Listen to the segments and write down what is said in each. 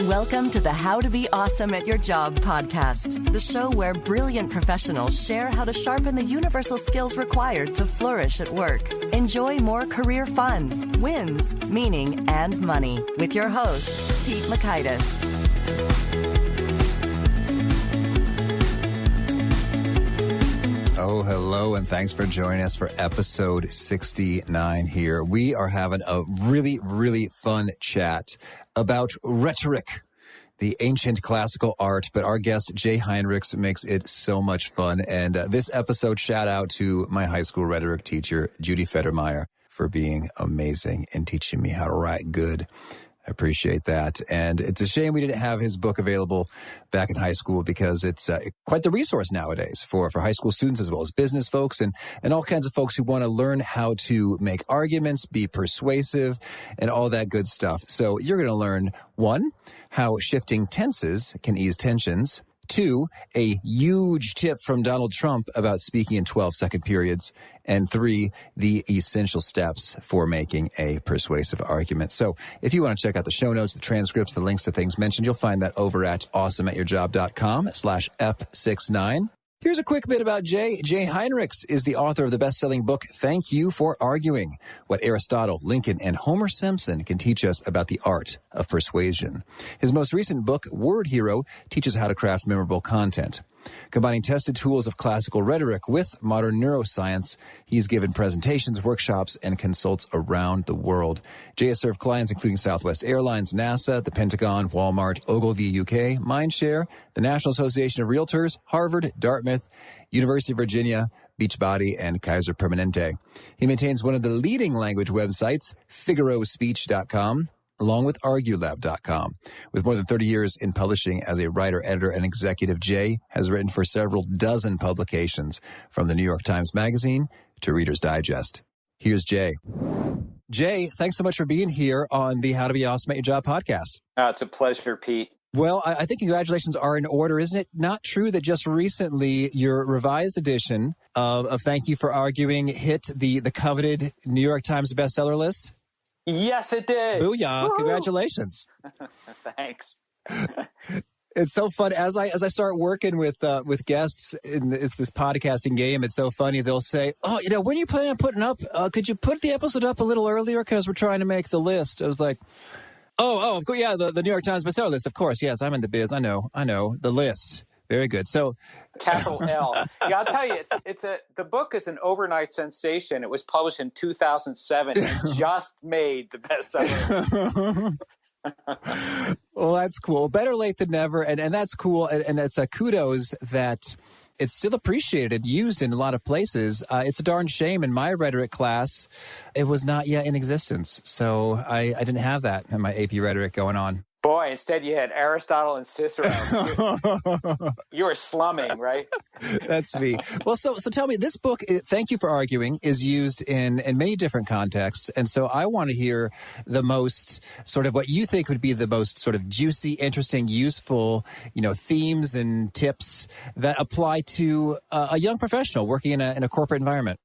Welcome to the How to Be Awesome at Your Job podcast, the show where brilliant professionals share how to sharpen the universal skills required to flourish at work. Enjoy more career fun, wins, meaning, and money with your host, Pete Makaitis. Oh, hello, and thanks for joining us for episode 69 here. We are having a really, really fun chat about rhetoric, the ancient classical art, but our guest, Jay Heinrichs, makes it so much fun. And this episode, shout out to my high school rhetoric teacher, Judy Federmeyer, for being amazing and teaching me how to write good. I appreciate that. And it's a shame we didn't have his book available back in high school because it's quite the resource nowadays for high school students as well as business folks and all kinds of folks who want to learn how to make arguments, be persuasive, and all that good stuff. So you're going to learn, 1, how shifting tenses can ease tensions. 2, a huge tip from Donald Trump about speaking in 12-second periods. And 3, the essential steps for making a persuasive argument. So if you want to check out the show notes, the transcripts, the links to things mentioned, you'll find that over at awesomeatyourjob.com/ep69. Here's a quick bit about Jay. Jay Heinrichs is the author of the best-selling book, Thank You for Arguing, What Aristotle, Lincoln, and Homer Simpson Can Teach Us About the Art of Persuasion. His most recent book, Word Hero, teaches how to craft memorable content. Combining tested tools of classical rhetoric with modern neuroscience, he's given presentations, workshops, and consults around the world. Jay has served clients including Southwest Airlines, NASA, the Pentagon, Walmart, Ogilvy UK, Mindshare, the National Association of Realtors, Harvard, Dartmouth, University of Virginia, Beachbody, and Kaiser Permanente. He maintains one of the leading language websites, FigaroSpeech.com, along with ArgueLab.com. With more than 30 years in publishing as a writer, editor, and executive, Jay has written for several dozen publications, from the New York Times Magazine to Reader's Digest. Here's Jay. Jay, thanks so much for being here on the How to Be Awesome at Your Job podcast. It's a pleasure, Pete. Well, I think congratulations are in order. Isn't it not true that just recently your revised edition of Thank You for Arguing hit the coveted New York Times bestseller list? Yes, it did. Booyah. Woo-hoo. Congratulations. Thanks. It's so fun. As I start working with guests in this podcasting game, it's so funny. They'll say, oh, when are you planning on putting up, could you put the episode up a little earlier? Because we're trying to make the list. I was like, oh, of course. Yeah, the New York Times bestseller list. Of course. Yes, I'm in the biz. I know. The list. Very good. So, capital L. Yeah, I'll tell you, the book is an overnight sensation. It was published in 2007 and just made the bestseller. Well, that's cool. Better late than never, and that's cool. And it's a kudos that it's still appreciated and used in a lot of places. It's a darn shame in my rhetoric class, it was not yet in existence. So I didn't have that in my AP rhetoric going on. Boy, instead you had Aristotle and Cicero. You were slumming, right? That's me. Well, so tell me, this book, Thank You for Arguing, is used in many different contexts. And so I want to hear the most sort of what you think would be the most sort of juicy, interesting, useful, themes and tips that apply to a young professional working in a corporate environment.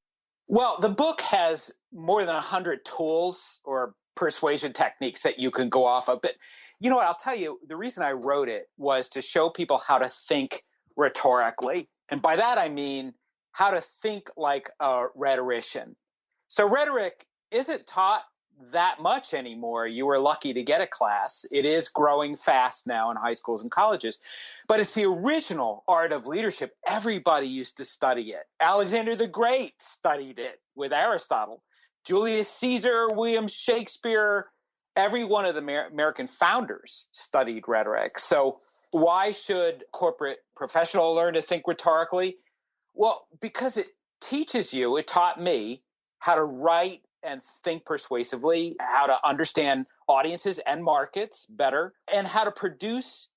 Well, the book has more than 100 tools or persuasion techniques that you can go off of. But you know what? I'll tell you, the reason I wrote it was to show people how to think rhetorically. And by that, I mean how to think like a rhetorician. So rhetoric isn't taught that much anymore. You were lucky to get a class. It is growing fast now in high schools and colleges. But it's the original art of leadership. Everybody used to study it. Alexander the Great studied it with Aristotle. Julius Caesar, William Shakespeare, every one of the American founders studied rhetoric. So why should corporate professional learn to think rhetorically? Well, because it taught me how to write and think persuasively, how to understand audiences and markets better, and how to produce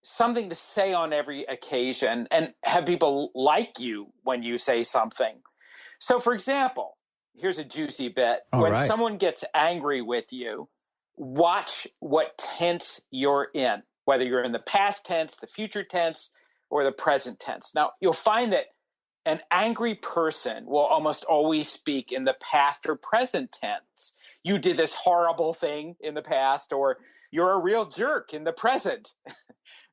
something to say on every occasion and have people like you when you say something. So, for example, here's a juicy bit. When someone gets angry with you, watch what tense you're in, whether you're in the past tense, the future tense, or the present tense. Now, you'll find that an angry person will almost always speak in the past or present tense. You did this horrible thing in the past, or you're a real jerk in the present.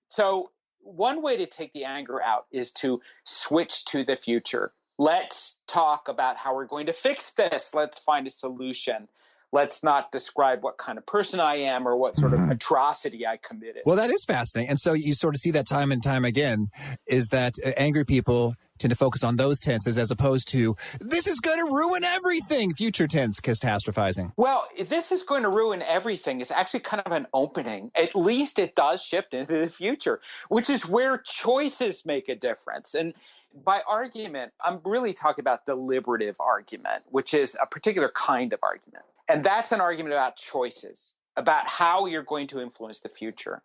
So one way to take the anger out is to switch to the future. Let's talk about how we're going to fix this. Let's find a solution. Let's not describe what kind of person I am or what sort of atrocity I committed. Well, that is fascinating. And so you sort of see that time and time again, is that angry people tend to focus on those tenses as opposed to, this is going to ruin everything, future tense catastrophizing. Well, this is going to ruin everything is actually kind of an opening. At least it does shift into the future, which is where choices make a difference. And by argument, I'm really talking about deliberative argument, which is a particular kind of argument. And that's an argument about choices, about how you're going to influence the future.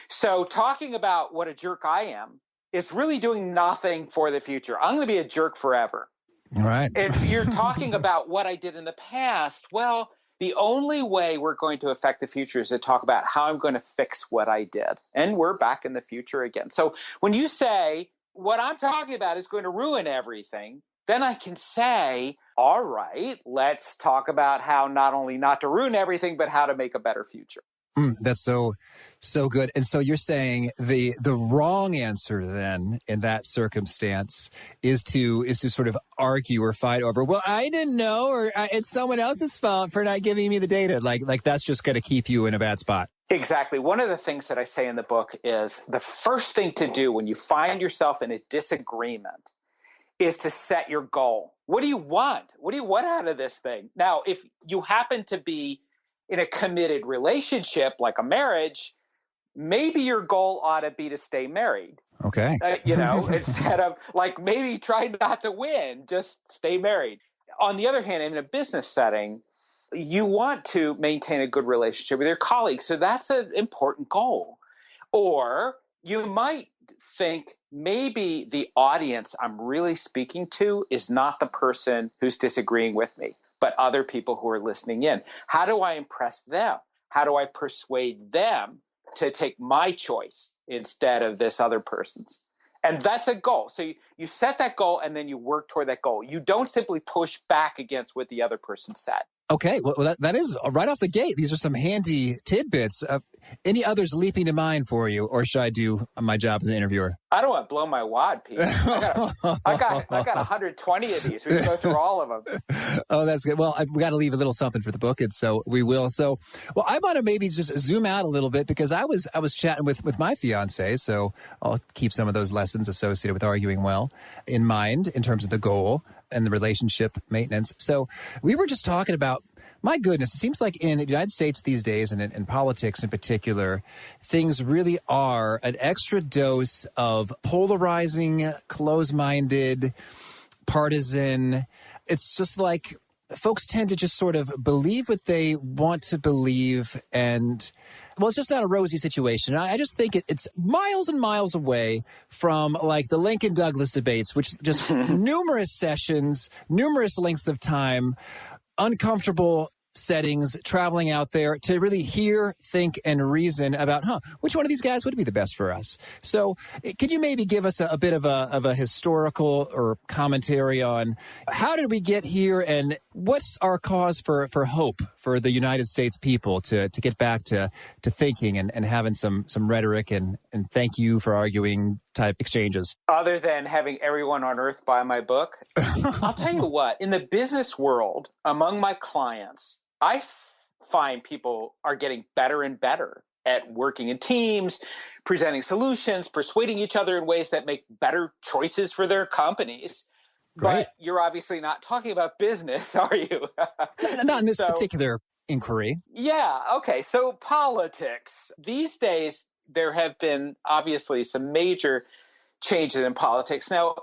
So talking about what a jerk I am is really doing nothing for the future. I'm going to be a jerk forever. All right. If you're talking about what I did in the past, well, the only way we're going to affect the future is to talk about how I'm going to fix what I did. And we're back in the future again. So when you say what I'm talking about is going to ruin everything, then I can say, all right, let's talk about how not only not to ruin everything, but how to make a better future. That's so good. And so you're saying the wrong answer then in that circumstance is to sort of argue or fight over, well, I didn't know, or it's someone else's fault for not giving me the data. Like that's just going to keep you in a bad spot. Exactly. One of the things that I say in the book is the first thing to do when you find yourself in a disagreement is to set your goal. What do you want? What do you want out of this thing? Now, if you happen to be in a committed relationship like a marriage, maybe your goal ought to be to stay married. Okay. Instead of like maybe try not to win, just stay married. On the other hand, in a business setting, you want to maintain a good relationship with your colleagues. So that's an important goal. Or you might think maybe the audience I'm really speaking to is not the person who's disagreeing with me, but other people who are listening in. How do I impress them? How do I persuade them to take my choice instead of this other person's? And that's a goal. So you set that goal and then you work toward that goal. You don't simply push back against what the other person said. Okay, well, that is right off the gate. These are some handy tidbits. Any others leaping to mind for you, or should I do my job as an interviewer? I don't want to blow my wad, Pete. I got 120 of these. We can go through all of them. Oh, that's good. Well, we got to leave a little something for the book, and so we will. So, well, I want to maybe just zoom out a little bit because I was chatting with my fiance, so I'll keep some of those lessons associated with arguing well in mind in terms of the goal and the relationship maintenance. So we were just talking about, my goodness, it seems like in the United States these days, and in politics in particular, things really are an extra dose of polarizing, close-minded, partisan. It's just like folks tend to just sort of believe what they want to believe, and well, it's just not a rosy situation. I just think it's miles and miles away from like the Lincoln-Douglas debates, which just numerous sessions, numerous lengths of time, uncomfortable settings, traveling out there to really hear, think, and reason about, which one of these guys would be the best for us? So could you maybe give us a bit of a historical or commentary on how did we get here and what's our cause for hope for the United States people to get back to thinking and having some rhetoric and thank you for arguing type exchanges? Other than having everyone on earth buy my book, I'll tell you what, in the business world, among my clients, I find people are getting better and better at working in teams, presenting solutions, persuading each other in ways that make better choices for their companies. Great. But you're obviously not talking about business, are you? Not in this particular inquiry. Yeah. Okay. So politics. These days, there have been obviously some major changes in politics. Now,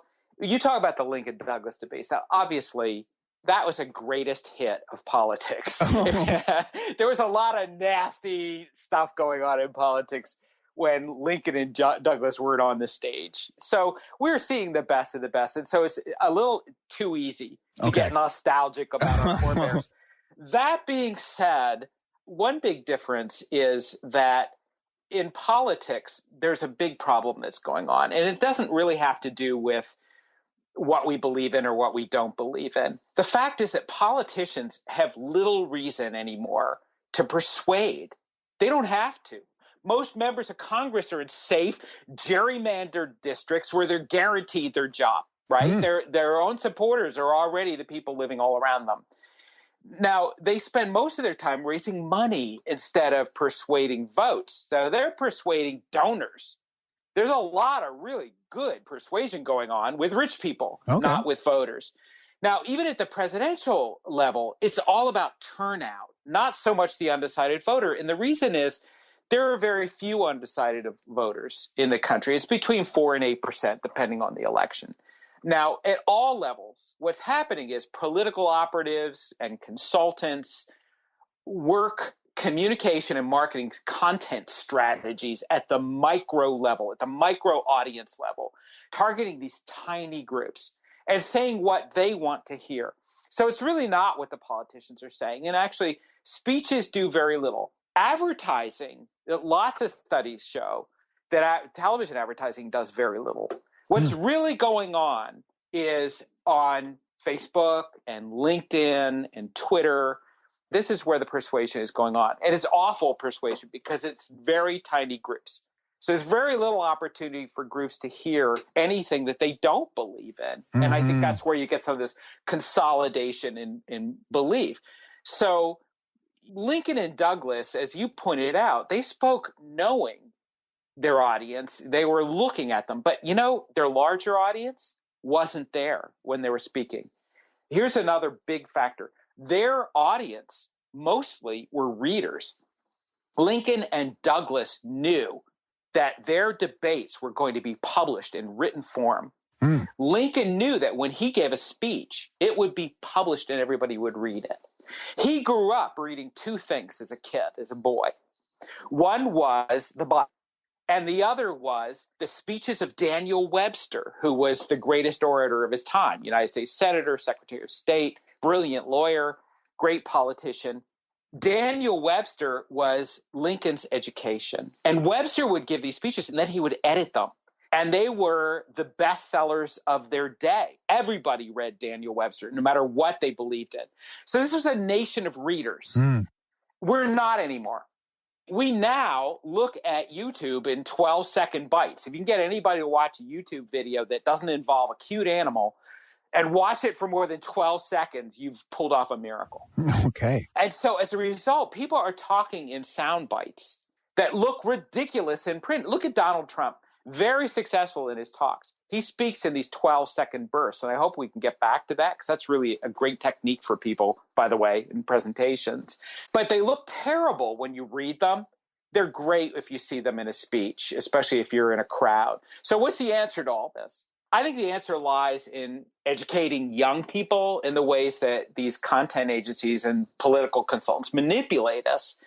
you talk about the Lincoln-Douglas debates. Now, obviously, that was a greatest hit of politics. There was a lot of nasty stuff going on in politics when Lincoln and Douglas weren't on the stage. So we're seeing the best of the best. And so it's a little too easy to get nostalgic about our forebears. That being said, one big difference is that in politics, there's a big problem that's going on. And it doesn't really have to do with what we believe in or what we don't believe in. The fact is that politicians have little reason anymore to persuade. They don't have to. Most members of Congress are in safe, gerrymandered districts where they're guaranteed their job, right? Their own supporters are already the people living all around them. Now, they spend most of their time raising money instead of persuading votes. So they're persuading donors. There's a lot of really good persuasion going on with rich people, not with voters. Now, even at the presidential level, it's all about turnout, not so much the undecided voter. And the reason is there are very few undecided voters in the country. It's between 4 and 8%, depending on the election. Now, at all levels, what's happening is political operatives and consultants work communication and marketing content strategies at the micro level, at the micro audience level, targeting these tiny groups and saying what they want to hear. So it's really not what the politicians are saying. And actually, speeches do very little. Advertising, lots of studies show that television advertising does very little. What's really going on is on Facebook and LinkedIn and Twitter. This is where the persuasion is going on. And it's awful persuasion because it's very tiny groups. So there's very little opportunity for groups to hear anything that they don't believe in. And I think that's where you get some of this consolidation in belief. So Lincoln and Douglas, as you pointed out, they spoke knowing their audience. They were looking at them. But, their larger audience wasn't there when they were speaking. Here's another big factor. Their audience mostly were readers. Lincoln and Douglas knew that their debates were going to be published in written form. Lincoln knew that when he gave a speech, it would be published and everybody would read it. He grew up reading two things as a kid, as a boy. One was the Bible, and the other was the speeches of Daniel Webster, who was the greatest orator of his time, United States Senator, Secretary of State, brilliant lawyer, great politician. Daniel Webster was Lincoln's education. And Webster would give these speeches, and then he would edit them. And they were the bestsellers of their day. Everybody read Daniel Webster, no matter what they believed in. So this was a nation of readers. We're not anymore. We now look at YouTube in 12-second bites. If you can get anybody to watch a YouTube video that doesn't involve a cute animal and watch it for more than 12 seconds, you've pulled off a miracle. Okay. And so as a result, people are talking in sound bites that look ridiculous in print. Look at Donald Trump. Very successful in his talks. He speaks in these 12-second bursts, and I hope we can get back to that because that's really a great technique for people, by the way, in presentations. But they look terrible when you read them. They're great if you see them in a speech, especially if you're in a crowd. So what's the answer to all this? I think the answer lies in educating young people in the ways that these content agencies and political consultants manipulate us.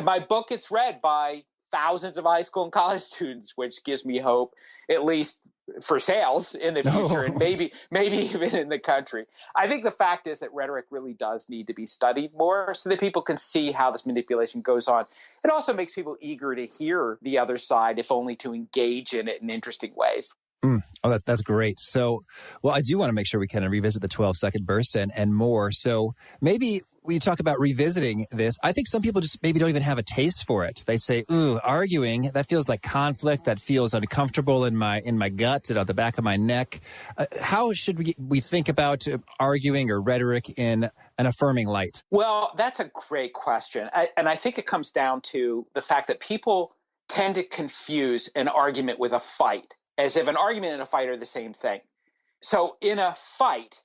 My book gets read by thousands of high school and college students, which gives me hope, at least for sales in the future and maybe even in the country. I think the fact is that rhetoric really does need to be studied more so that people can see how this manipulation goes on. It also makes people eager to hear the other side, if only to engage in it in interesting ways. Oh, that's great. So, well, I do want to make sure we kind of revisit the 12-second bursts and more. So maybe when you talk about revisiting this, I think some people just maybe don't even have a taste for it. They say, ooh, arguing, that feels like conflict. That feels uncomfortable in my gut and on the back of my neck. How should we think about arguing or rhetoric in an affirming light? Well, that's a great question. And I think it comes down to the fact that people tend to confuse an argument with a fight, as if an argument and a fight are the same thing. So in a fight,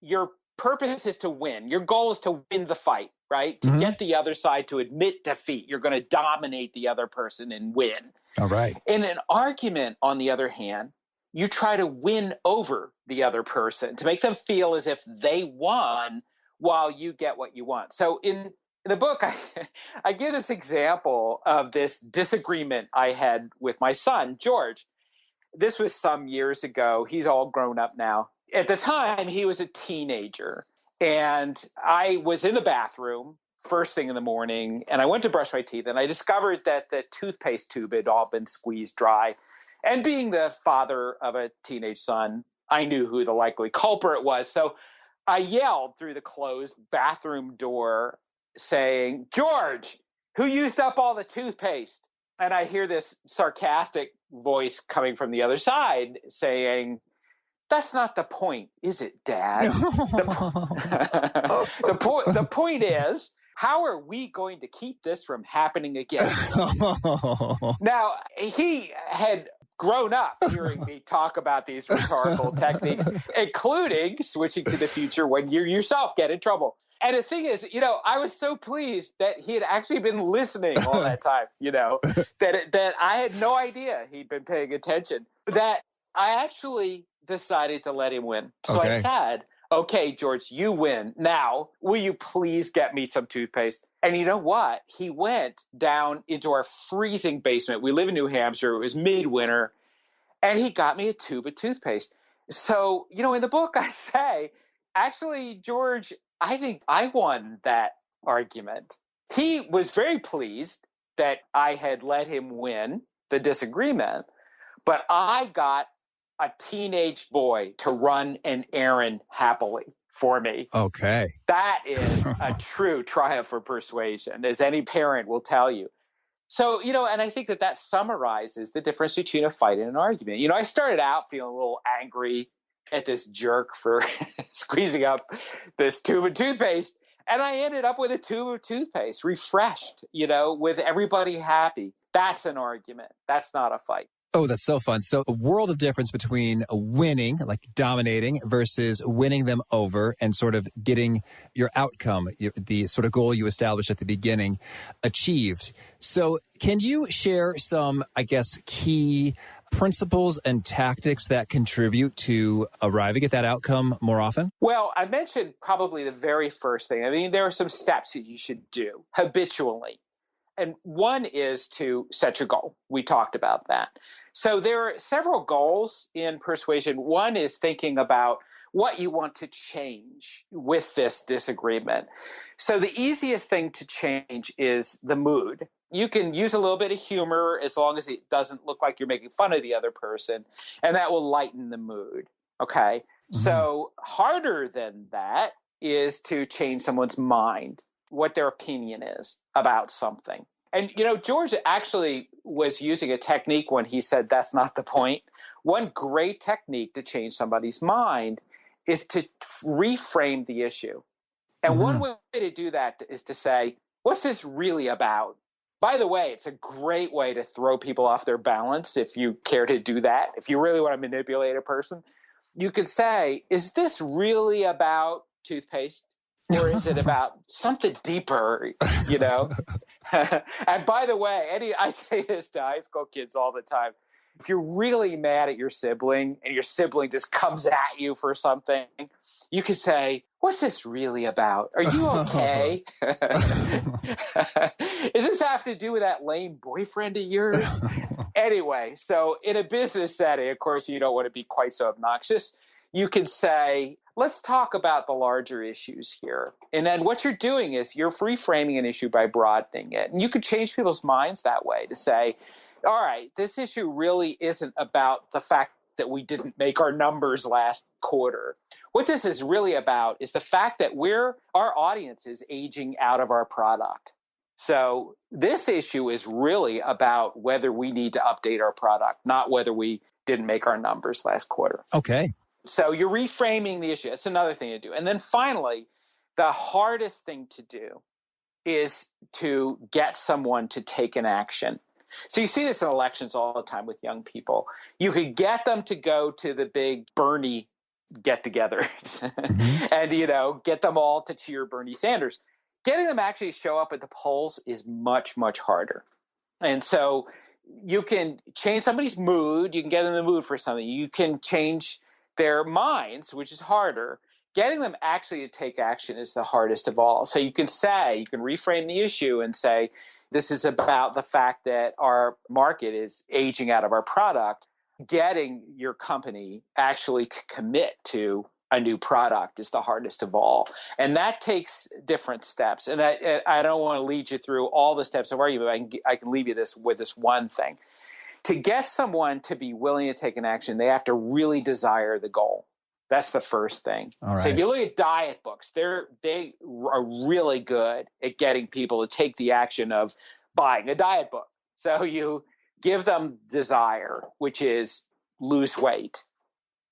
your purpose is to win. Your goal is to win the fight, right? To get the other side to admit defeat. You're going to dominate the other person and win. All right. In an argument, on the other hand, you try to win over the other person to make them feel as if they won while you get what you want. So in the book, I give this example of this disagreement I had with my son, George. This was some years ago. He's all grown up now. At the time, he was a teenager, and I was in the bathroom first thing in the morning, and I went to brush my teeth, and I discovered that the toothpaste tube had all been squeezed dry. And being the father of a teenage son, I knew who the likely culprit was. So I yelled through the closed bathroom door saying, "George, who used up all the toothpaste? And I hear this sarcastic voice coming from the other side saying, that's not the point, is it, Dad? The point is, how are we going to keep this from happening again? Now, he had grown up hearing me talk about these rhetorical techniques, including switching to the future when you yourself get in trouble. And the thing is, I was so pleased that he had actually been listening all that time, that I had no idea he'd been paying attention, that I actually decided to let him win. So I said, okay, George, you win. Now, will you please get me some toothpaste? And you know what? He went down into our freezing basement. We live in New Hampshire. It was midwinter. And he got me a tube of toothpaste. So, in the book I say, actually, George, I think I won that argument. He was very pleased that I had let him win the disagreement, but I got a teenage boy to run an errand happily for me. Okay. That is a true triumph for persuasion, as any parent will tell you. So, and I think that summarizes the difference between a fight and an argument. I started out feeling a little angry at this jerk for squeezing up this tube of toothpaste. And I ended up with a tube of toothpaste, refreshed, with everybody happy. That's an argument. That's not a fight. Oh, that's so fun. So a world of difference between winning, like dominating, versus winning them over and sort of getting your outcome, the sort of goal you established at the beginning, achieved. So can you share some, I guess, key principles and tactics that contribute to arriving at that outcome more often? Well, I mentioned probably the very first thing. I mean, there are some steps that you should do habitually. And one is to set your goal. We talked about that. So there are several goals in persuasion. One is thinking about what you want to change with this disagreement. So the easiest thing to change is the mood. You can use a little bit of humor as long as it doesn't look like you're making fun of the other person, and that will lighten the mood. Okay. Mm-hmm. So harder than that is to change someone's mind, what their opinion is about something. And, George actually was using a technique when he said that's not the point. One great technique to change somebody's mind is to reframe the issue. And one way to do that is to say, what's this really about? By the way, it's a great way to throw people off their balance if you care to do that. If you really want to manipulate a person, you could say, is this really about toothpaste? Or is it about something deeper, And by the way, I say this to high school kids all the time. If you're really mad at your sibling and your sibling just comes at you for something, you could say, what's this really about? Are you okay? Does this have to do with that lame boyfriend of yours? Anyway, so in a business setting, of course, you don't want to be quite so obnoxious. You can say, let's talk about the larger issues here. And then what you're doing is you're reframing an issue by broadening it. And you could change people's minds that way to say, all right, this issue really isn't about the fact that we didn't make our numbers last quarter. What this is really about is the fact that our audience is aging out of our product. So this issue is really about whether we need to update our product, not whether we didn't make our numbers last quarter. Okay. So you're reframing the issue. That's another thing to do. And then finally, the hardest thing to do is to get someone to take an action. So you see this in elections all the time with young people. You could get them to go to the big Bernie get-togethers and, get them all to cheer Bernie Sanders. Getting them actually to show up at the polls is much, much harder. And so you can change somebody's mood. You can get them in the mood for something. You can change their minds, which is harder. Getting them actually to take action is the hardest of all. So you can reframe the issue and say, this is about the fact that our market is aging out of our product. Getting your company actually to commit to a new product is the hardest of all. And that takes different steps. And I don't want to lead you through all the steps of argument. I can leave you with this one thing. To get someone to be willing to take an action, they have to really desire the goal. That's the first thing. All So if right. you look at diet books, they are really good at getting people to take the action of buying a diet book. So you give them desire, which is lose weight,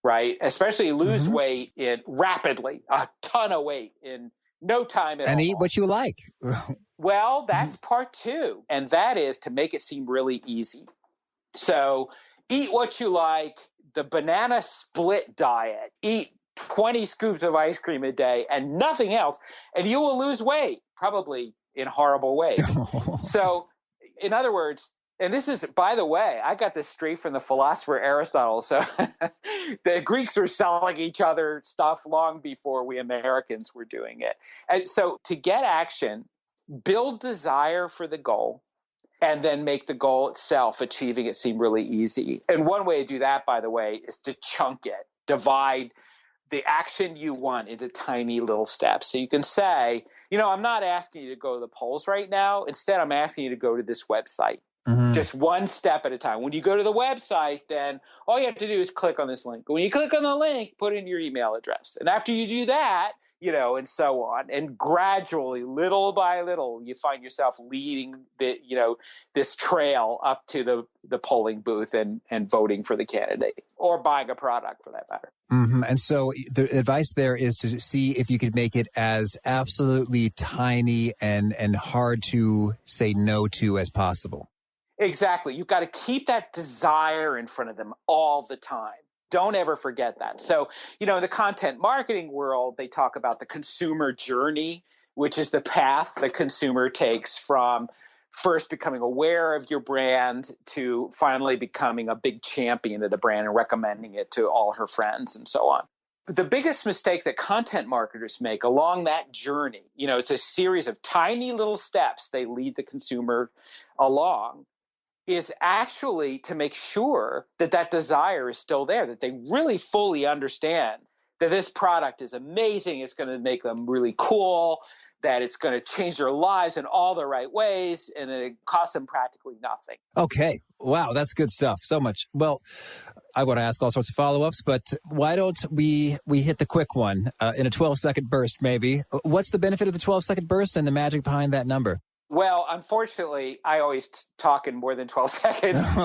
right? Especially lose weight rapidly, a ton of weight in no time at all. And eat what you like. Well, that's part two. And that is to make it seem really easy. So eat what you like, the banana split diet, eat 20 scoops of ice cream a day and nothing else, and you will lose weight, probably in horrible ways. So, in other words, and this is, by the way, I got this straight from the philosopher Aristotle. So the Greeks were selling each other stuff long before we Americans were doing it. And so to get action, build desire for the goal, and then make the goal itself, achieving it, seem really easy. And one way to do that, by the way, is to chunk it, divide the action you want into tiny little steps. So you can say, I'm not asking you to go to the polls right now. Instead, I'm asking you to go to this website. Just one step at a time. When you go to the website, then all you have to do is click on this link. When you click on the link, put in your email address. And after you do that, and so on. And gradually, little by little, you find yourself leading this trail up to the polling booth and voting for the candidate or buying a product for that matter. And so the advice there is to see if you could make it as absolutely tiny and hard to say no to as possible. Exactly. You've got to keep that desire in front of them all the time. Don't ever forget that. So, in the content marketing world, they talk about the consumer journey, which is the path the consumer takes from first becoming aware of your brand to finally becoming a big champion of the brand and recommending it to all her friends and so on. The biggest mistake that content marketers make along that journey, it's a series of tiny little steps they lead the consumer along, is actually to make sure that desire is still there, that they really fully understand that this product is amazing, it's going to make them really cool, that it's going to change their lives in all the right ways, and that it costs them practically nothing. Okay. Wow, that's good stuff. So much. Well, I want to ask all sorts of follow-ups, but why don't we hit the quick one in a 12-second burst maybe? What's the benefit of the 12-second burst and the magic behind that number? Well, unfortunately, I always talk in more than 12 seconds,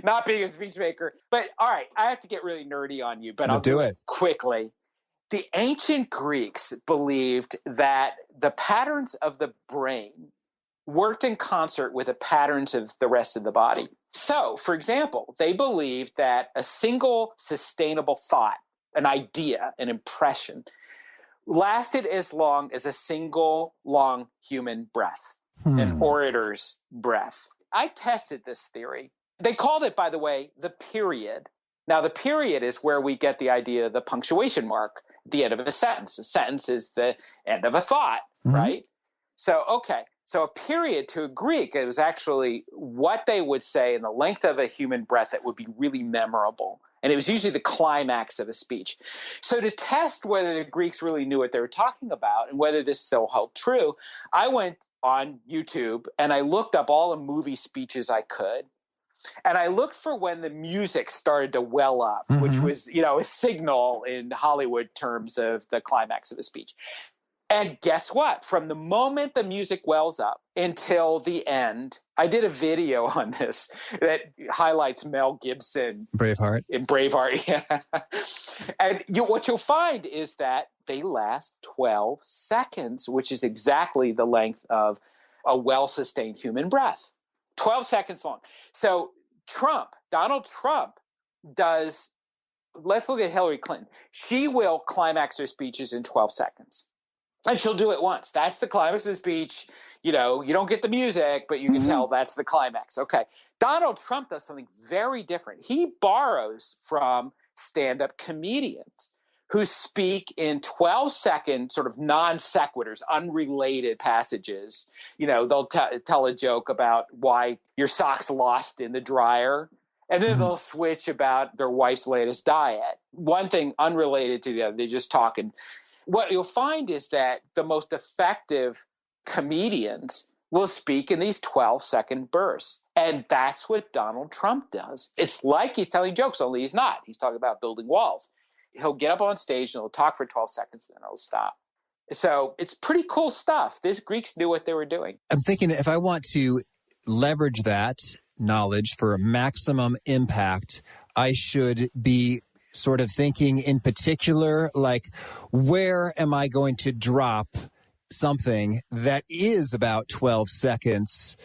not being a speech maker. But all right, I have to get really nerdy on you, but I'll do it quickly. The ancient Greeks believed that the patterns of the brain worked in concert with the patterns of the rest of the body. So, for example, they believed that a single sustainable thought, an idea, an impression, lasted as long as a single long human breath, an orator's breath. I tested this theory. They called it, by the way, the period. Now, the period is where we get the idea of the punctuation mark at the end of a sentence. A sentence is the end of a thought, right? So, okay. So a period to a Greek, it was actually what they would say in the length of a human breath that would be really memorable. And it was usually the climax of a speech. So to test whether the Greeks really knew what they were talking about and whether this still held true, I went on YouTube and I looked up all the movie speeches I could. And I looked for when the music started to well up, which was, a signal in Hollywood terms of the climax of a speech. And guess what? From the moment the music wells up until the end, I did a video on this that highlights Mel Gibson. Braveheart. In Braveheart, yeah. And what you'll find is that they last 12 seconds, which is exactly the length of a well-sustained human breath. 12 seconds long. So Donald Trump does, let's look at Hillary Clinton. She will climax her speeches in 12 seconds. And she'll do it once. That's the climax of the speech. You don't get the music, but you can tell that's the climax. Okay. Donald Trump does something very different. He borrows from stand-up comedians who speak in 12-second sort of non sequiturs, unrelated passages. They'll tell a joke about why your socks lost in the dryer. And then they'll switch about their wife's latest diet. One thing unrelated to the other. They just talk. And what you'll find is that the most effective comedians will speak in these 12-second bursts. And that's what Donald Trump does. It's like he's telling jokes, only he's not. He's talking about building walls. He'll get up on stage and he'll talk for 12 seconds, then he'll stop. So it's pretty cool stuff. These Greeks knew what they were doing. I'm thinking if I want to leverage that knowledge for maximum impact, I should be sort of thinking in particular, like, where am I going to drop something that is about 12 seconds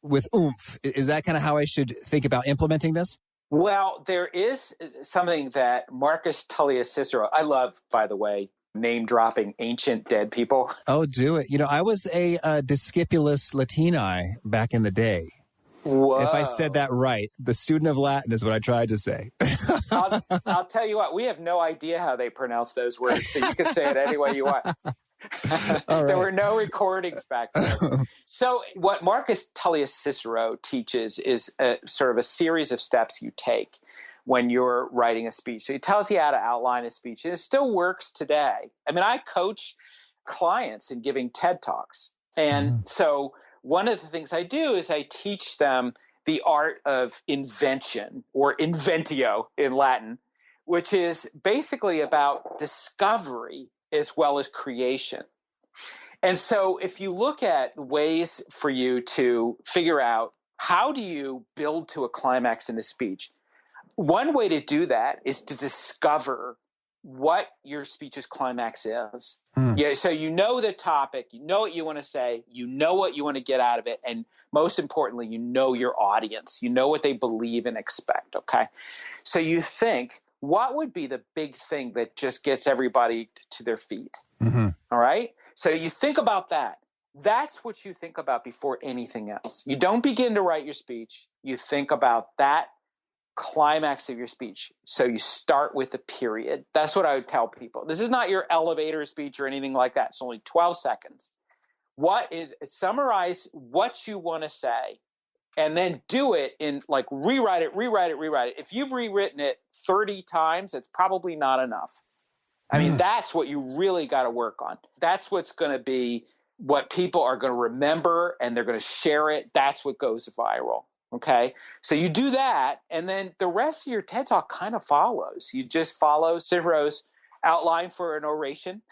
with oomph? Is that kind of how I should think about implementing this? Well, there is something that Marcus Tullius Cicero, I love, by the way, name dropping ancient dead people. Oh, do it. I was a Discipulus Latini back in the day. Whoa. If I said that right, the student of Latin is what I tried to say. I'll tell you what, we have no idea how they pronounce those words, so you can say it any way you want. There were no recordings back then. So what Marcus Tullius Cicero teaches is sort of a series of steps you take when you're writing a speech. So he tells you how to outline a speech, and it still works today. I mean, I coach clients in giving TED Talks. And so one of the things I do is I teach them the art of invention, or inventio in Latin, which is basically about discovery as well as creation. And so if you look at ways for you to figure out how do you build to a climax in a speech, one way to do that is to discover what your speech's climax is. Yeah, so you know the topic, you know what you want to say, you know what you want to get out of it, and most importantly, you know your audience. You know what they believe and expect, okay? So you think, what would be the big thing that just gets everybody to their feet? All right? So you think about that. That's what you think about before anything else. You don't begin to write your speech. You think about that climax of your speech. So you start with a period. That's what I would tell people. This is not your elevator speech or anything like that. It's only 12 seconds. Summarize what you want to say, and then do it in, like, rewrite it. If you've rewritten it 30 times, it's probably not enough. I mean, that's what you really got to work on. That's what's going to be what people are going to remember, and they're going to share it. That's what goes viral. Okay, so you do that, and then the rest of your TED Talk kind of follows. You just follow Cicero's outline for an oration,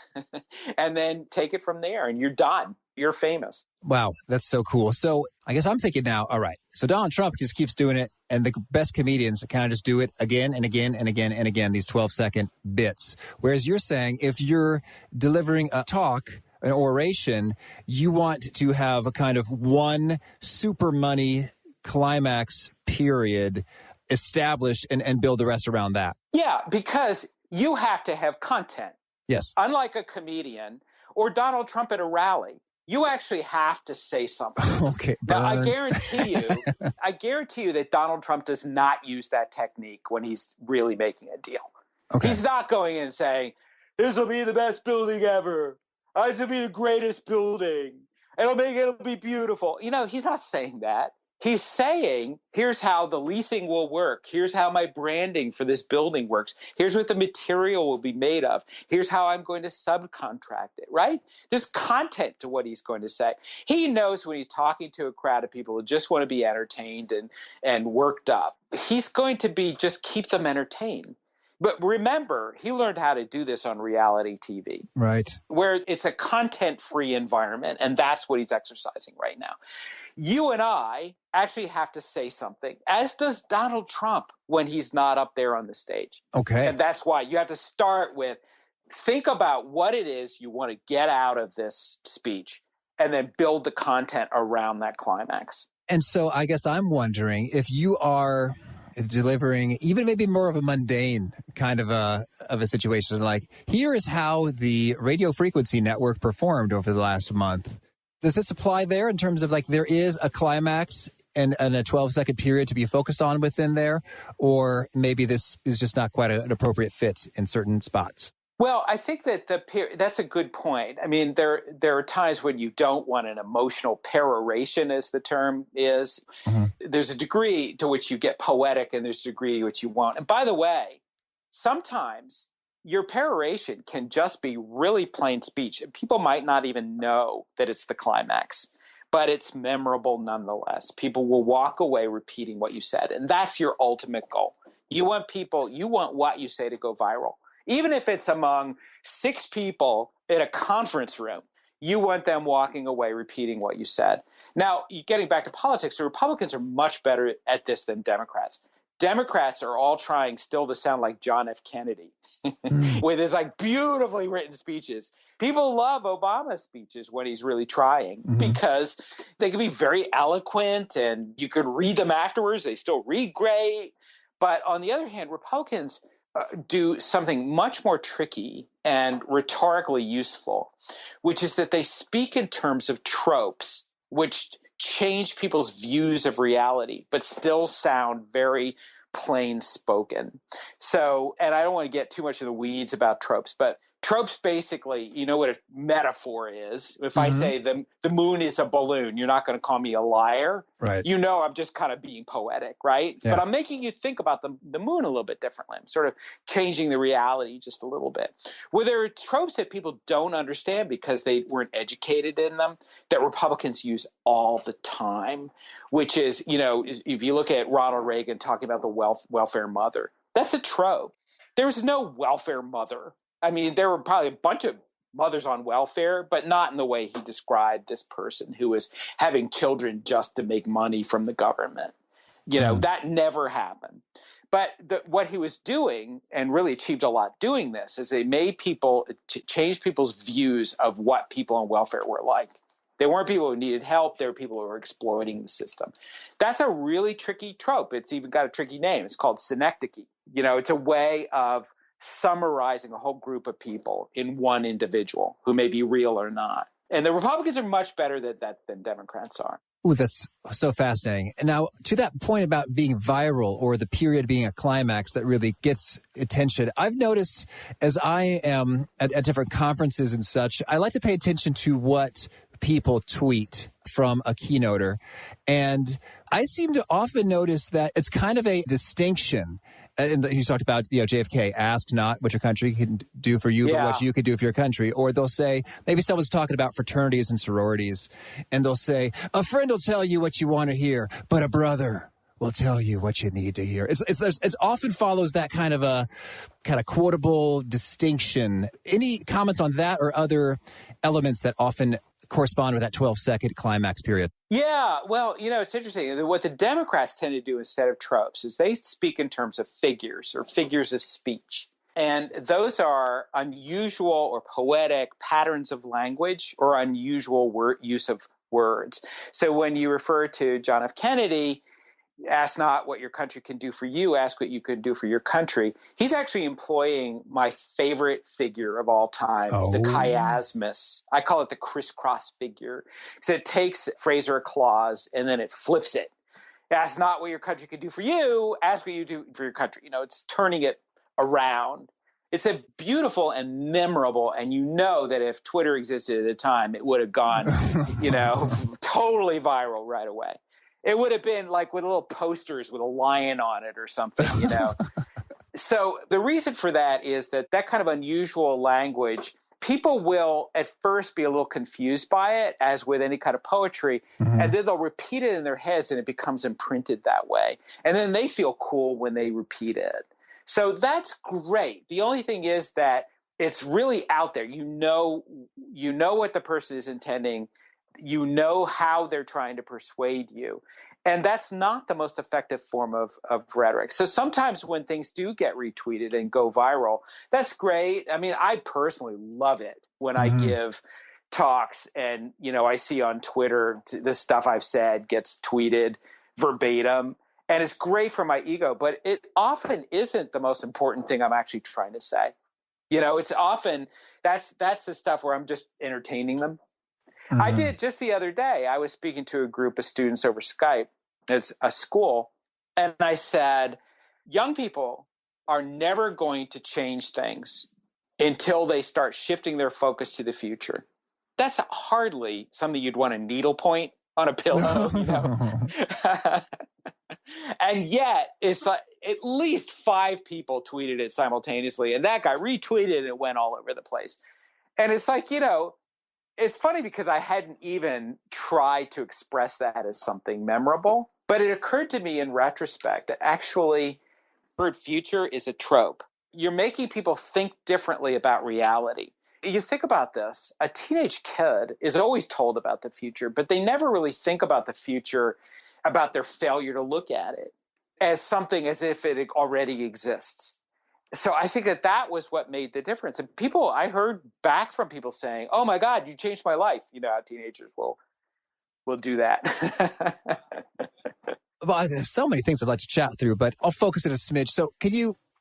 and then take it from there, and you're done. You're famous. Wow, that's so cool. So I guess I'm thinking now, all right, so Donald Trump just keeps doing it, and the best comedians kind of just do it again and again and again and again, these 12-second bits. Whereas you're saying if you're delivering a talk, an oration, you want to have a kind of one super money climax period established and build the rest around that. Yeah, because you have to have content. Yes. Unlike a comedian or Donald Trump at a rally, you actually have to say something. Okay. Now, I guarantee you that Donald Trump does not use that technique when he's really making a deal. Okay. He's not going in and saying, this will be the best building ever. This will be the greatest building. It'll be beautiful. He's not saying that. He's saying, here's how the leasing will work. Here's how my branding for this building works. Here's what the material will be made of. Here's how I'm going to subcontract it, right? There's content to what he's going to say. He knows when he's talking to a crowd of people who just want to be entertained and worked up, he's going to just keep them entertained. But remember, he learned how to do this on reality TV. Right. Where it's a content-free environment, and that's what he's exercising right now. You and I actually have to say something, as does Donald Trump when he's not up there on the stage. Okay. And that's why you have to start with, think about what it is you want to get out of this speech, and then build the content around that climax. And so I guess I'm wondering if you are delivering even maybe more of a mundane kind of a situation, like, here is how the radio frequency network performed over the last month. Does this apply there in terms of, like, there is a climax and a 12-second period to be focused on within there? Or maybe this is just not quite an appropriate fit in certain spots? Well, I think that that's a good point. I mean, there are times when you don't want an emotional peroration, as the term is. Mm-hmm. There's a degree to which you get poetic, and there's a degree to which you won't. And by the way, sometimes your peroration can just be really plain speech. People might not even know that it's the climax, but it's memorable nonetheless. People will walk away repeating what you said, and that's your ultimate goal. You want what you say to go viral. Even if it's among 6 people in a conference room, you want them walking away repeating what you said. Now, getting back to politics, the Republicans are much better at this than Democrats. Democrats are all trying still to sound like John F. Kennedy with his like beautifully written speeches. People love Obama's speeches when he's really trying because they can be very eloquent and you can read them afterwards. They still read great. But on the other hand, Republicans do something much more tricky and rhetorically useful, which is that they speak in terms of tropes, which change people's views of reality, but still sound very plain spoken. So, and I don't want to get too much in the weeds about tropes, but tropes basically, you know what a metaphor is. If I say the moon is a balloon, you're not going to call me a liar. Right. You know, I'm just kind of being poetic, right? Yeah. But I'm making you think about the moon a little bit differently. I'm sort of changing the reality just a little bit. Well, there are tropes that people don't understand because they weren't educated in them that Republicans use all the time, which is, you know, if you look at Ronald Reagan talking about the welfare mother, that's a trope. There was no welfare mother. I mean, there were probably a bunch of mothers on welfare, but not in the way he described this person who was having children just to make money from the government. You know, that never happened. But what he was doing, and really achieved a lot doing this, is they made people change people's views of what people on welfare were like. They weren't people who needed help. They were people who were exploiting the system. That's a really tricky trope. It's even got a tricky name. It's called synecdoche. You know, it's a way of summarizing a whole group of people in one individual who may be real or not. And the Republicans are much better at that than Democrats are. Ooh, that's so fascinating. And now, to that point about being viral or the period being a climax that really gets attention, I've noticed as I am at different conferences and such, I like to pay attention to what people tweet from a keynoter. And I seem to often notice that it's kind of a distinction. And you talked about, you know, JFK, ask not what your country can do for you, but what you could do for your country. Or they'll say, maybe someone's talking about fraternities and sororities, and they'll say, a friend will tell you what you want to hear, but a brother will tell you what you need to hear. It's often follows that kind of quotable distinction. Any comments on that or other elements that often correspond with that 12-second climax period? Yeah, well, you know, it's interesting. What the Democrats tend to do instead of tropes is they speak in terms of figures or figures of speech. And those are unusual or poetic patterns of language or unusual use of words. So when you refer to John F. Kennedy, ask not what your country can do for you, ask what you can do for your country. He's actually employing my favorite figure of all time, the chiasmus. I call it the crisscross figure. So it takes phrase or a clause and then it flips it. Ask not what your country can do for you, ask what you do for your country. You know, it's turning it around. It's a beautiful and memorable, and you know that if Twitter existed at the time, it would have gone, you know, totally viral right away. It would have been like with little posters with a lion on it or something, you know. So the reason for that is that kind of unusual language, people will at first be a little confused by it, as with any kind of poetry, and then they'll repeat it in their heads and it becomes imprinted that way. And then they feel cool when they repeat it. So that's great. The only thing is that it's really out there. You know what the person is intending. You know how they're trying to persuade you. And that's not the most effective form of rhetoric. So sometimes when things do get retweeted and go viral, that's great. I mean, I personally love it when I give talks and, you know, I see on Twitter the stuff I've said gets tweeted verbatim. And it's great for my ego, but it often isn't the most important thing I'm actually trying to say. You know, it's often that's the stuff where I'm just entertaining them. I did just the other day. I was speaking to a group of students over Skype. It's a school. And I said, young people are never going to change things until they start shifting their focus to the future. That's hardly something you'd want to needlepoint on a pillow, you know. And yet, it's like at least 5 people tweeted it simultaneously. And that guy retweeted it and it went all over the place. And it's like, you know, it's funny because I hadn't even tried to express that as something memorable, but it occurred to me in retrospect that actually word future is a trope. you're making people think differently about reality. You think about this, a teenage kid is always told about the future, but they never really think about the future, about their failure to look at it as something as if it already exists. So I think that was what made the difference. And I heard back from people saying, oh my God, you changed my life. You know how teenagers will do that. Well, there's so many things I'd like to chat through, but I'll focus it a smidge. So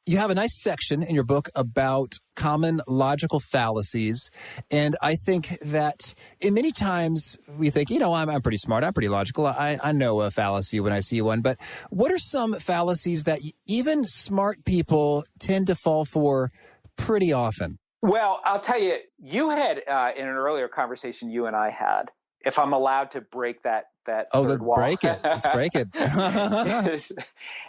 you have a nice section in your book about common logical fallacies. And I think that many times we think, I'm pretty smart. I'm pretty logical. I know a fallacy when I see one. But what are some fallacies that even smart people tend to fall for pretty often? Well, I'll tell you, you had in an earlier conversation you and I had, if I'm allowed to break that third wall. Break it. Let's break it.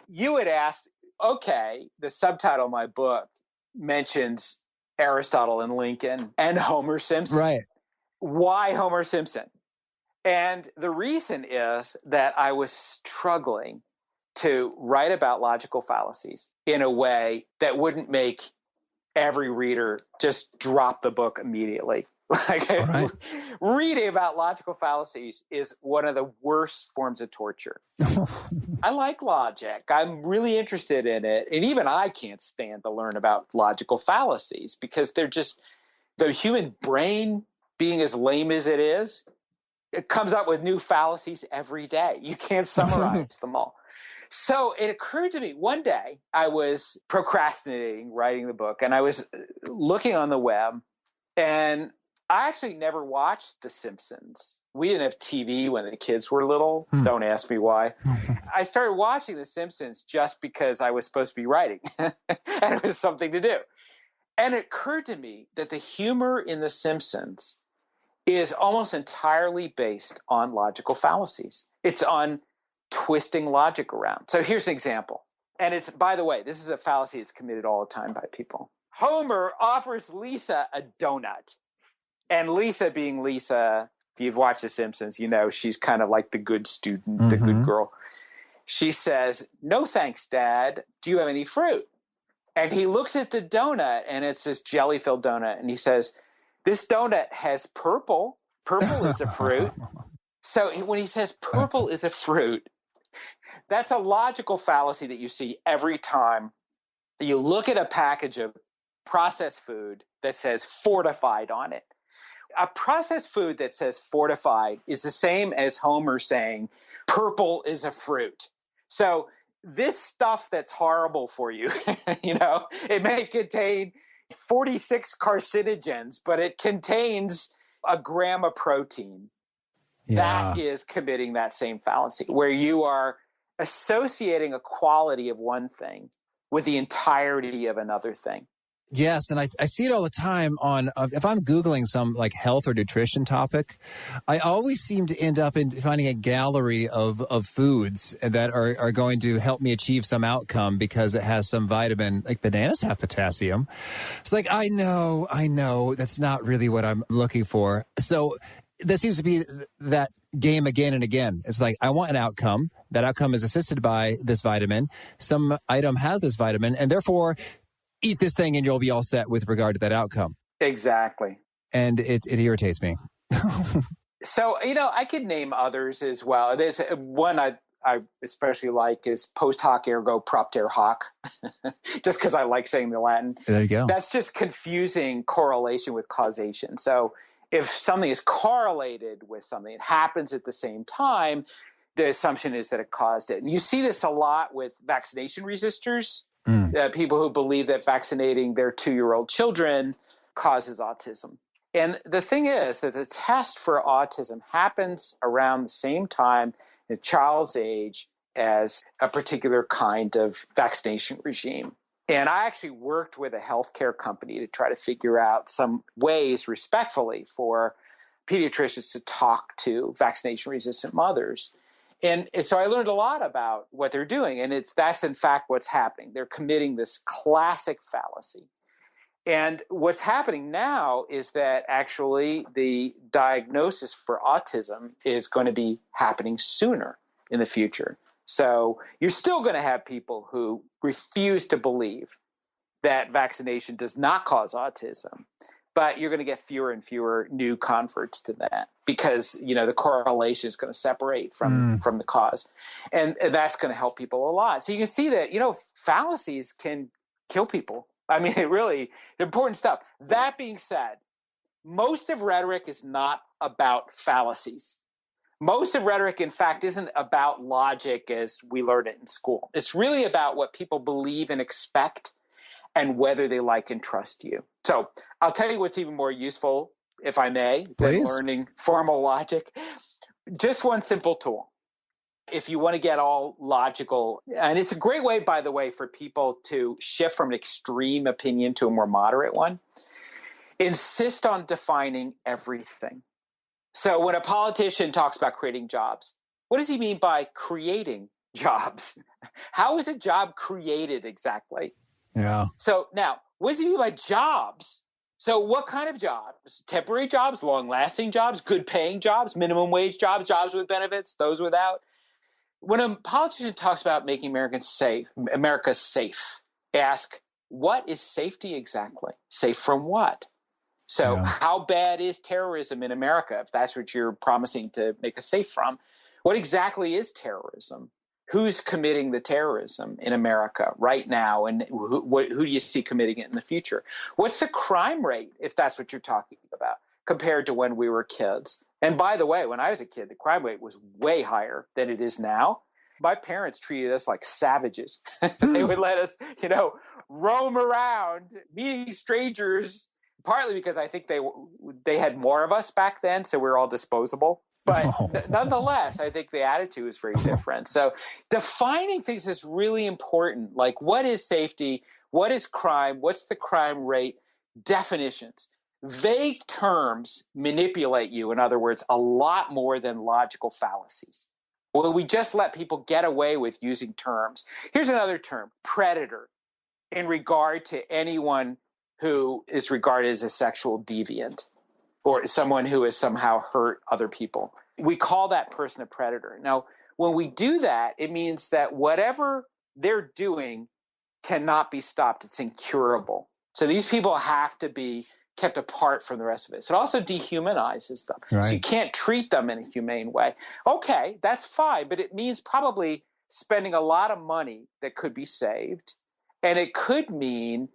You had asked, okay, the subtitle of my book mentions Aristotle and Lincoln and Homer Simpson. Right. Why Homer Simpson? And the reason is that I was struggling to write about logical fallacies in a way that wouldn't make every reader just drop the book immediately. Right. Reading about logical fallacies is one of the worst forms of torture. I like logic. I'm really interested in it. And even I can't stand to learn about logical fallacies because they're just the human brain being as lame as it is. It comes up with new fallacies every day. You can't summarize them all. So it occurred to me one day I was procrastinating writing the book and I was looking on the web and I actually never watched The Simpsons. We didn't have TV when the kids were little. Don't ask me why. I started watching The Simpsons just because I was supposed to be writing and it was something to do. And it occurred to me that the humor in The Simpsons is almost entirely based on logical fallacies. It's on twisting logic around. So here's an example. And it's, by the way, this is a fallacy that's committed all the time by people. Homer offers Lisa a donut. And Lisa being Lisa, if you've watched The Simpsons, she's kind of like the good student, the good girl. She says, no thanks, Dad. Do you have any fruit? And he looks at the donut, and it's this jelly-filled donut. And he says, this donut has purple. Purple is a fruit. So when he says purple is a fruit, that's a logical fallacy that you see every time you look at a package of processed food that says fortified on it. A processed food that says fortified is the same as Homer saying purple is a fruit. So this stuff that's horrible for you, it may contain 46 carcinogens, but it contains a gram of protein. Yeah. That is committing that same fallacy where you are associating a quality of one thing with the entirety of another thing. Yes, and I see it all the time on if I'm Googling some like health or nutrition topic, I always seem to end up in finding a gallery of foods that are going to help me achieve some outcome because it has some vitamin, like bananas have potassium. It's like, I know, that's not really what I'm looking for. So that seems to be that game again and again. It's like, I want an outcome. That outcome is assisted by this vitamin. Some item has this vitamin, and therefore eat this thing and you'll be all set with regard to that outcome. Exactly. And it irritates me. So, I could name others as well. There's one I especially like is post hoc ergo propter hoc, just because I like saying the Latin. There you go. That's just confusing correlation with causation. So if something is correlated with something, it happens at the same time, the assumption is that it caused it. And you see this a lot with vaccination resistors. People who believe that vaccinating their 2-year-old children causes autism. And the thing is that the test for autism happens around the same time in a child's age as a particular kind of vaccination regime. And I actually worked with a healthcare company to try to figure out some ways respectfully for pediatricians to talk to vaccination-resistant mothers. And so I learned a lot about what they're doing, and that's in fact what's happening. They're committing this classic fallacy. And what's happening now is that actually the diagnosis for autism is going to be happening sooner in the future. So you're still going to have people who refuse to believe that vaccination does not cause autism. But you're going to get fewer and fewer new converts to that because, the correlation is going to separate from the cause. And that's going to help people a lot. So you can see that, fallacies can kill people. I mean, important stuff. That being said, most of rhetoric is not about fallacies. Most of rhetoric, in fact, isn't about logic as we learn it in school. It's really about what people believe and expect and whether they like and trust you. So I'll tell you what's even more useful, if I may, than learning formal logic. Just one simple tool. If you want to get all logical, and it's a great way, by the way, for people to shift from an extreme opinion to a more moderate one, insist on defining everything. So when a politician talks about creating jobs, what does he mean by creating jobs? How is a job created exactly? Yeah. So now, what does he mean by jobs? So what kind of jobs? Temporary jobs, long-lasting jobs, good-paying jobs, minimum wage jobs, jobs with benefits, those without? When a politician talks about making America safe, ask, what is safety exactly? Safe from what? So how bad is terrorism in America, if that's what you're promising to make us safe from? What exactly is terrorism? Who's committing the terrorism in America right now, and who do you see committing it in the future? What's the crime rate, if that's what you're talking about, compared to when we were kids? And by the way, when I was a kid, the crime rate was way higher than it is now. My parents treated us like savages. They would let us, roam around, meeting strangers, partly because I think they had more of us back then, so we were all disposable. But nonetheless, I think the attitude is very different. So defining things is really important. Like, what is safety? What is crime? What's the crime rate? Definitions. Vague terms manipulate you, in other words, a lot more than logical fallacies. Well, we just let people get away with using terms. Here's another term, predator, in regard to anyone who is regarded as a sexual deviant or someone who has somehow hurt other people. We call that person a predator. Now, when we do that, it means that whatever they're doing cannot be stopped. It's incurable. So these people have to be kept apart from the rest of it. So it also dehumanizes them. Right. So you can't treat them in a humane way. Okay, that's fine, but it means probably spending a lot of money that could be saved. And it could mean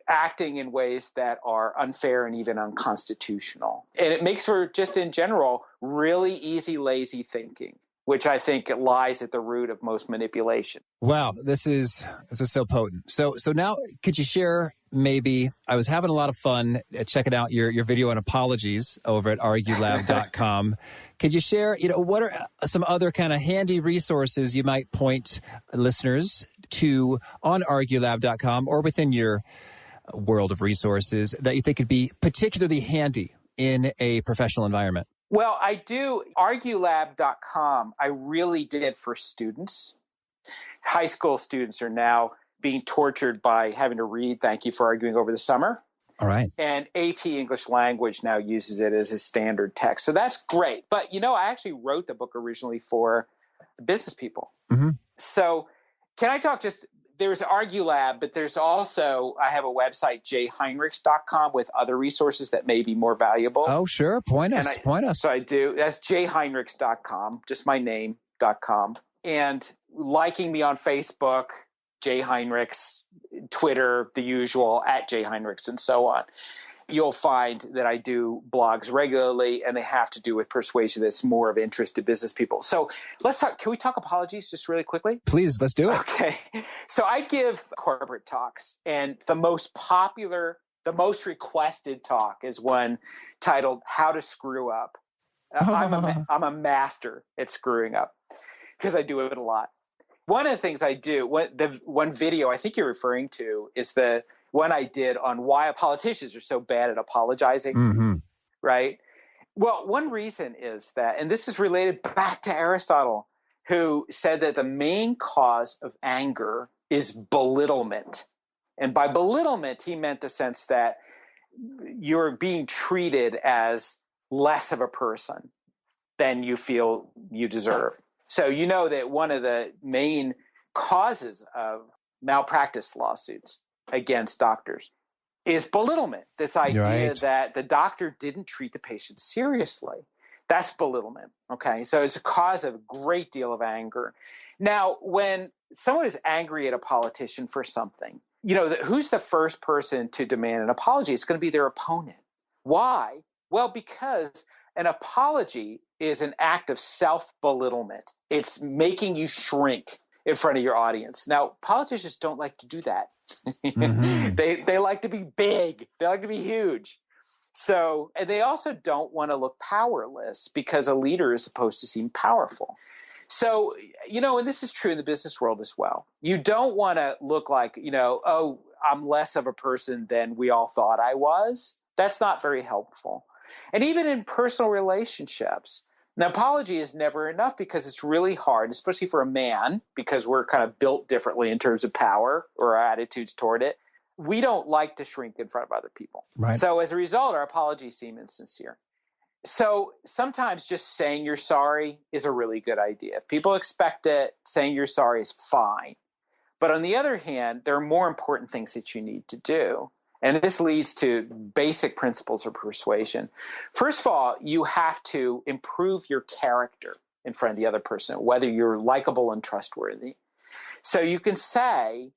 acting in ways that are unfair and even unconstitutional. And it makes for, just in general, really easy, lazy thinking, which I think lies at the root of most manipulation. Wow, this is so potent. So now, could you share, maybe, I was having a lot of fun checking out your video on apologies over at argulab.com. Could you share, what are some other kind of handy resources you might point listeners to on argulab.com or within your world of resources that you think could be particularly handy in a professional environment? Well, I do. Argulab.com, I really did for students. High school students are now being tortured by having to read Thank You for Arguing over the summer. All right. And AP English Language now uses it as a standard text. So that's great. But, I actually wrote the book originally for business people. Mm-hmm. So can I talk there's Argulab, but there's also, I have a website, jayheinrichs.com, with other resources that may be more valuable. Oh, sure. Point us. So I do. That's jayheinrichs.com, just my name.com. And liking me on Facebook, Jay Heinrichs, Twitter, the usual, at Jay Heinrichs, and so on. You'll find that I do blogs regularly, and they have to do with persuasion that's more of interest to business people. So let's talk. Can we talk apologies just really quickly? Please, let's do it. Okay. So I give corporate talks, and the most popular, the most requested talk is one titled How to Screw Up. I'm a master at screwing up because I do it a lot. One of the things I do, the one video I think you're referring to is the one I did on why politicians are so bad at apologizing, right? Well, one reason is that, and this is related back to Aristotle, who said that the main cause of anger is belittlement. And by belittlement, he meant the sense that you're being treated as less of a person than you feel you deserve. So you know that one of the main causes of malpractice lawsuits against doctors is belittlement. This idea that the doctor didn't treat the patient seriously. That's belittlement. Okay. So it's a cause of a great deal of anger. Now, when someone is angry at a politician for something, who's the first person to demand an apology? It's going to be their opponent. Why? Well, because an apology is an act of self-belittlement. It's making you shrink in front of your audience. Now, politicians don't like to do that. Mm-hmm. They like to be big. They like to be huge. So, and they also don't want to look powerless because a leader is supposed to seem powerful. So, and this is true in the business world as well. You don't want to look like, oh, I'm less of a person than we all thought I was. That's not very helpful. And even in personal relationships, an apology is never enough because it's really hard, especially for a man, because we're kind of built differently in terms of power or our attitudes toward it. We don't like to shrink in front of other people. Right. So as a result, our apologies seem insincere. So sometimes just saying you're sorry is a really good idea. If people expect it, saying you're sorry is fine. But on the other hand, there are more important things that you need to do. And this leads to basic principles of persuasion. First of all, you have to improve your character in front of the other person, whether you're likable and trustworthy. So you can say,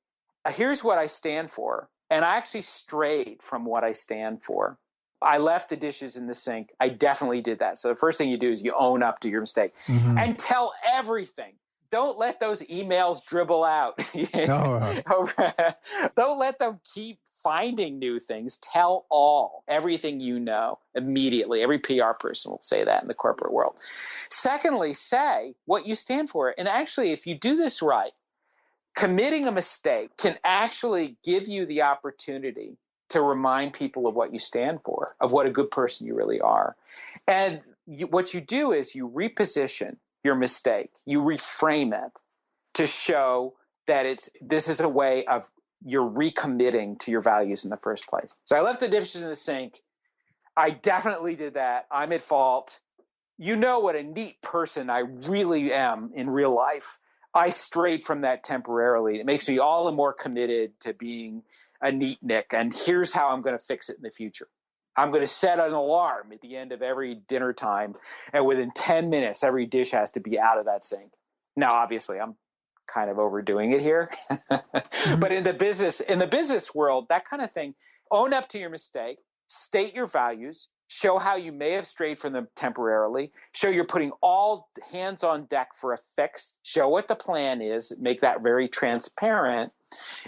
here's what I stand for. And I actually strayed from what I stand for. I left the dishes in the sink. I definitely did that. So the first thing you do is you own up to your mistake and tell everything. Don't let those emails dribble out. Don't let them keep finding new things. Tell everything you know immediately. Every PR person will say that in the corporate world. Secondly, say what you stand for. And actually, if you do this right, committing a mistake can actually give you the opportunity to remind people of what you stand for, of what a good person you really are. And what you do is you reposition your mistake, you reframe it to show that this is a way of you're recommitting to your values in the first place. So I left the dishes in the sink. I definitely did that. I'm at fault. You know what a neat person I really am in real life. I strayed from that temporarily. It makes me all the more committed to being a neatnik. And here's how I'm going to fix it in the future. I'm going to set an alarm at the end of every dinner time. And within 10 minutes, every dish has to be out of that sink. Now, obviously, I'm kind of overdoing it here. But in the business world, that kind of thing, own up to your mistake, state your values, show how you may have strayed from them temporarily, show you're putting all hands on deck for a fix, show what the plan is, make that very transparent,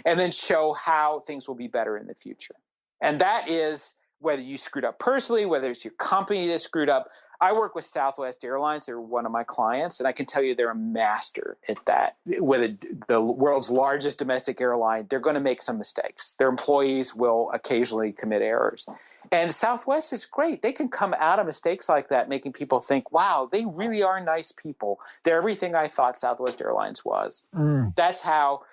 and then show how things will be better in the future. And that is whether you screwed up personally, whether it's your company that screwed up. I work with Southwest Airlines. They're one of my clients, and I can tell you they're a master at that. With the world's largest domestic airline, they're going to make some mistakes. Their employees will occasionally commit errors. And Southwest is great. They can come out of mistakes like that, making people think, wow, they really are nice people. They're everything I thought Southwest Airlines was. That's how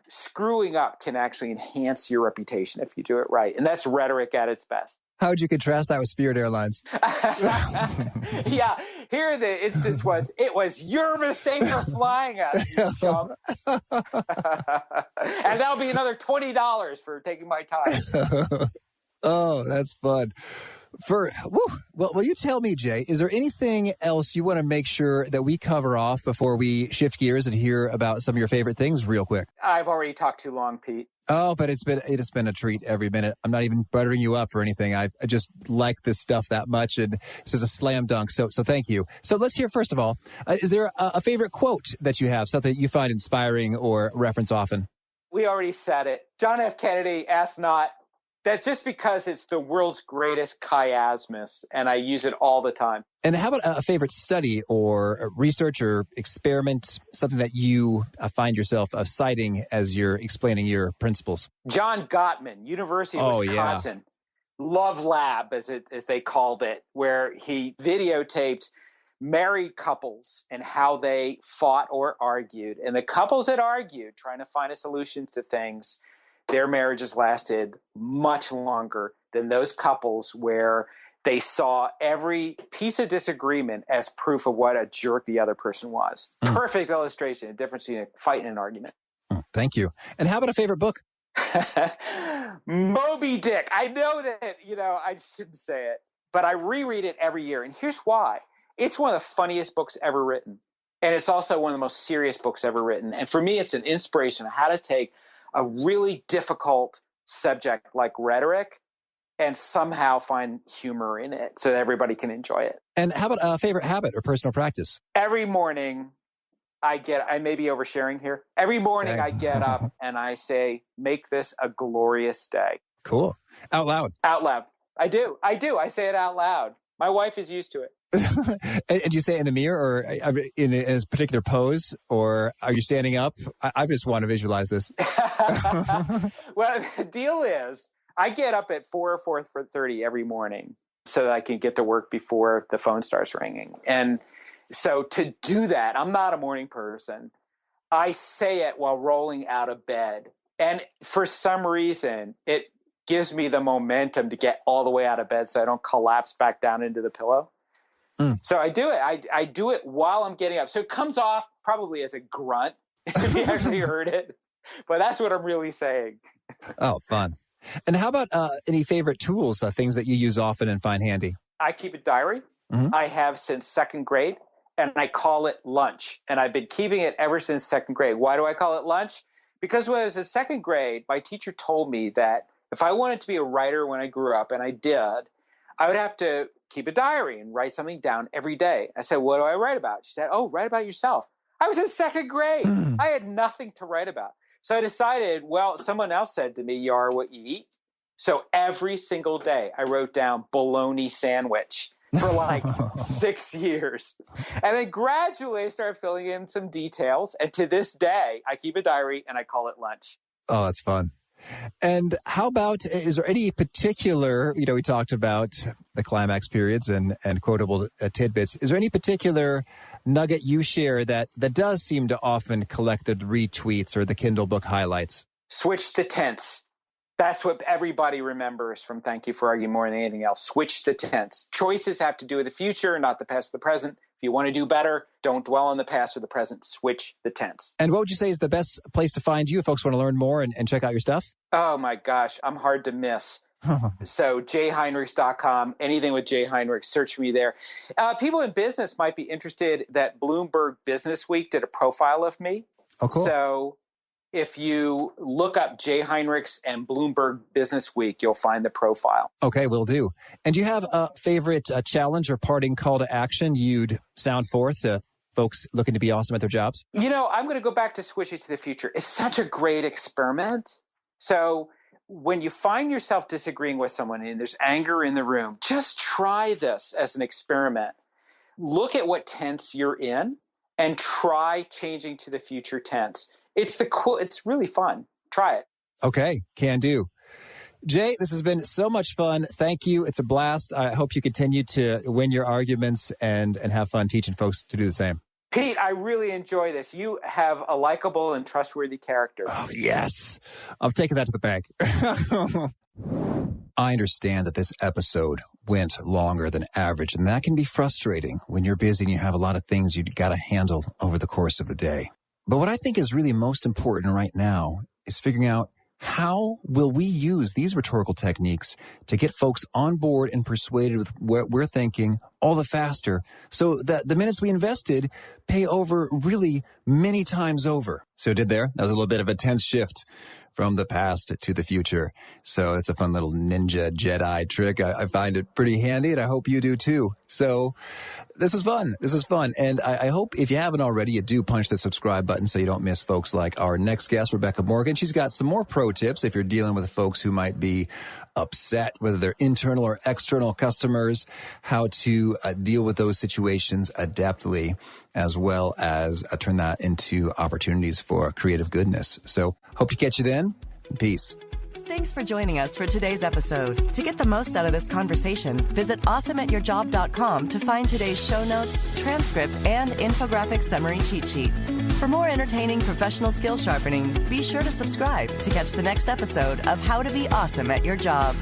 screwing up can actually enhance your reputation if you do it right. And that's rhetoric at its best. How would you contrast that with Spirit Airlines? Yeah, here the instance was, it was your mistake for flying us, you chump. And that'll be another $20 for taking my time. Oh, that's fun. Well, you tell me, Jay, is there anything else you want to make sure that we cover off before we shift gears and hear about some of your favorite things real quick? I've already talked too long, Pete. Oh, but it has been a treat every minute. I'm not even buttering you up or anything. I just like this stuff that much, and this is a slam dunk. So thank you. So let's hear, first of all, is there a favorite quote that you have, something you find inspiring or reference often? We already said it. John F. Kennedy, ask not. That's just because it's the world's greatest chiasmus, and I use it all the time. And how about a favorite study or a research or experiment, something that you find yourself citing as you're explaining your principles? John Gottman, University of Wisconsin, Love Lab, as they called it, where he videotaped married couples and how they fought or argued. And the couples that argued, trying to find a solution to things, their marriages lasted much longer than those couples where they saw every piece of disagreement as proof of what a jerk the other person was. Perfect illustration of the difference between a fight and an argument. Thank you. And how about a favorite book? Moby Dick. I know that, I shouldn't say it, but I reread it every year. And here's why. It's one of the funniest books ever written. And it's also one of the most serious books ever written. And for me, it's an inspiration of how to take a really difficult subject like rhetoric and somehow find humor in it so that everybody can enjoy it. And how about a favorite habit or personal practice? Every morning, I may be oversharing here. Every morning I get up and I say, make this a glorious day. Cool. Out loud. Out loud. I do. I say it out loud. My wife is used to it. And do you say it in the mirror or in a particular pose, or are you standing up? I just want to visualize this. Well, the deal is I get up at 4 or 4:30 every morning so that I can get to work before the phone starts ringing. And so to do that, I'm not a morning person. I say it while rolling out of bed. And for some reason, it gives me the momentum to get all the way out of bed so I don't collapse back down into the pillow. So I do it. I do it while I'm getting up. So it comes off probably as a grunt if you actually heard it. But that's what I'm really saying. Oh, fun. And how about any favorite tools, things that you use often and find handy? I keep a diary. I have since second grade, and I call it lunch. And I've been keeping it ever since second grade. Why do I call it lunch? Because when I was in second grade, my teacher told me that if I wanted to be a writer when I grew up, and I did, I would have to keep a diary and write something down every day. I said, what do I write about? She said, oh, write about yourself. I was in second grade. I had nothing to write about. So I decided, well, someone else said to me, you are what you eat. So every single day I wrote down bologna sandwich for like 6 years. And then gradually I started filling in some details. And to this day, I keep a diary and I call it lunch. Oh, that's fun. And how about, is there any particular, we talked about the climax periods and quotable tidbits. Is there any particular nugget you share that does seem to often collect the retweets or the Kindle book highlights? Switch the tense. That's what everybody remembers from Thank You for Arguing more than anything else. Switch the tense. Choices have to do with the future, not the past or the present. If you want to do better, don't dwell on the past or the present. Switch the tense. And what would you say is the best place to find you if folks want to learn more and check out your stuff? Oh, my gosh. I'm hard to miss. So jayheinrichs.com, anything with Jay Heinrichs, search me there. People in business might be interested that Bloomberg Business Week did a profile of me. Oh, cool. So if you look up Jay Heinrichs and Bloomberg Business Week, you'll find the profile. Okay, will do. And do you have a favorite challenge or parting call to action you'd sound forth to folks looking to be awesome at their jobs? I'm going to go back to switching to the future. It's such a great experiment. So when you find yourself disagreeing with someone and there's anger in the room, just try this as an experiment. Look at what tense you're in and try changing to the future tense. It's really fun. Try it. Okay, can do. Jay, this has been so much fun. Thank you. It's a blast. I hope you continue to win your arguments and have fun teaching folks to do the same. Pete, I really enjoy this. You have a likable and trustworthy character. Oh, yes. I'm taking that to the bank. I understand that this episode went longer than average, and that can be frustrating when you're busy and you have a lot of things you've got to handle over the course of the day. But what I think is really most important right now is figuring out how will we use these rhetorical techniques to get folks on board and persuaded with what we're thinking all the faster so that the minutes we invested pay over really many times over. So that was a little bit of a tense shift from the past to the future. So it's a fun little ninja Jedi trick. I find it pretty handy, and I hope you do too. So this is fun. And I hope if you haven't already, you do punch the subscribe button so you don't miss folks like our next guest, Rebecca Morgan. She's got some more pro tips if you're dealing with folks who might be upset, whether they're internal or external customers, how to deal with those situations adeptly, as well as turn that into opportunities for creative goodness. So hope to catch you then. Peace. Thanks for joining us for today's episode. To get the most out of this conversation, visit awesomeatyourjob.com to find today's show notes, transcript, and infographic summary cheat sheet. For more entertaining professional skill sharpening, be sure to subscribe to catch the next episode of How to Be Awesome at Your Job.